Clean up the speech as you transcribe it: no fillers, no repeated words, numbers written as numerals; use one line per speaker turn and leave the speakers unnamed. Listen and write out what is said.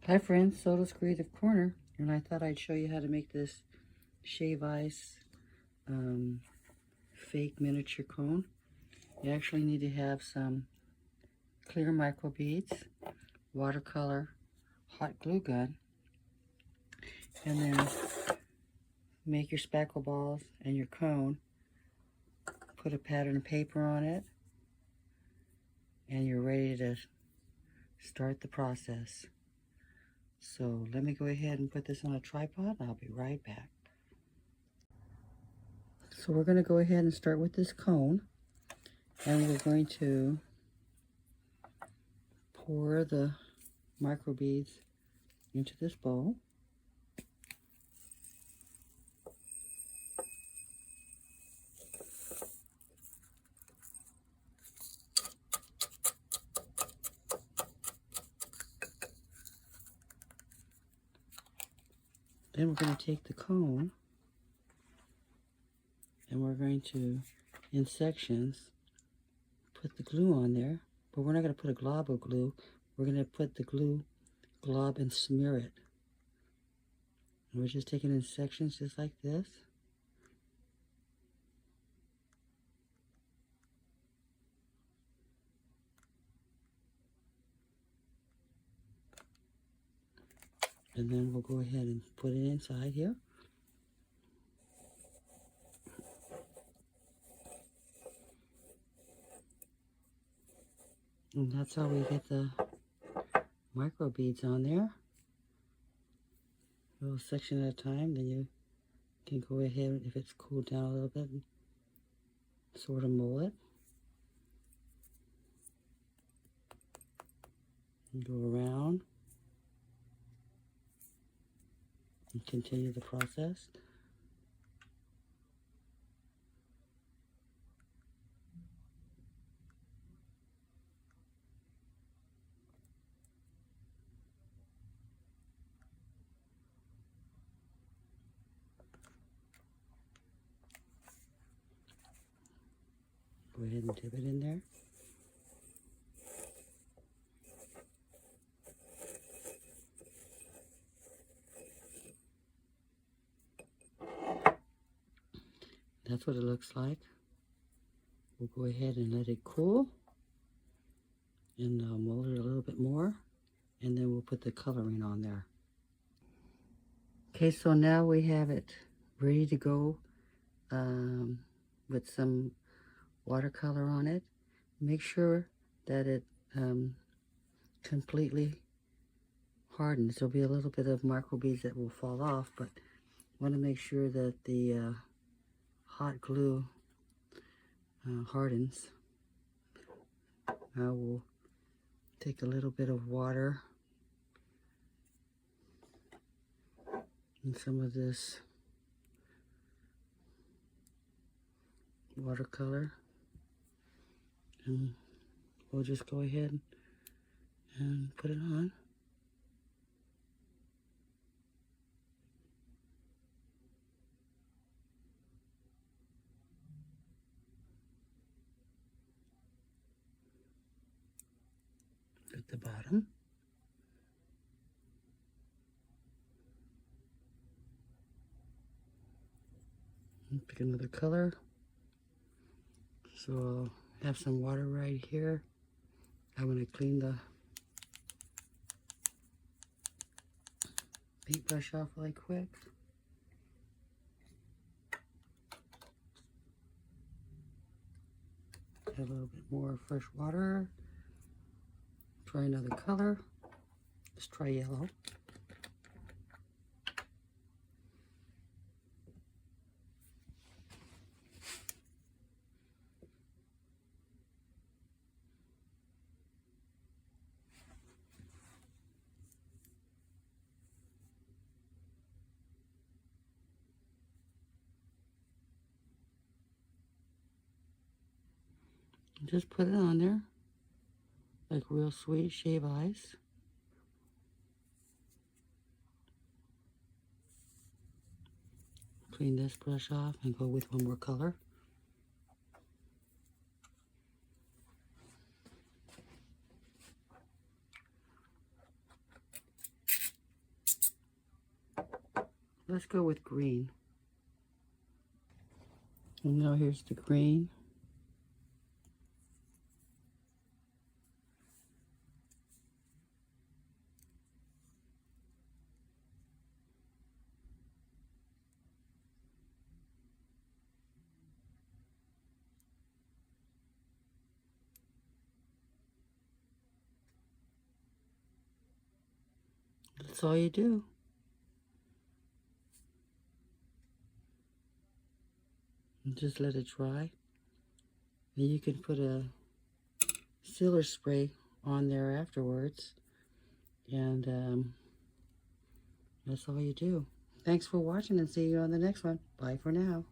Hi friends, Soto's Creative Corner, and I thought I'd show you how to make this shave ice fake miniature cone. You actually need to have some clear micro beads, watercolor, hot glue gun, and then make your spackle balls and your cone. Put a pattern of paper on it, and you're ready to start the process. So let me go ahead and put this on a tripod, and I'll be right back. So we're going to go ahead and start with this cone, and we're going to pour the micro beads into this bowl. Then we're going to take the cone and we're going to, in sections, put the glue on there. But we're not going to put a glob of glue. We're going to put the glue glob and smear it. And we're just taking in sections just like this. And then we'll go ahead and put it inside here. And that's how we get the micro beads on there. A little section at a time. Then you can go ahead, if it's cooled down a little bit, and sort of mold it. And go around. And continue the process. Go ahead and dip it in there. That's what it looks like. We'll go ahead and let it cool and mold it a little bit more, and then we'll put the coloring on there. Okay, so now we have it ready to go with some watercolor on it. Make sure that it completely hardens. There'll be a little bit of micro beads that will fall off, but want to make sure that the hot glue hardens. Now we'll take a little bit of water and some of this watercolor, and we'll just go ahead and put it on. At the bottom. And pick another color. So I'll have some water right here. I'm going to clean the paintbrush off really quick. Add a little bit more fresh water. Try another color. Let's try yellow. Just put it on there like real sweet shave ice. Clean this brush off and go with one more color. Let's go with green. And now here's the green. That's all you do. And just let it dry. And you can put a sealer spray on there afterwards. And that's all you do. Thanks for watching and see you on the next one. Bye for now.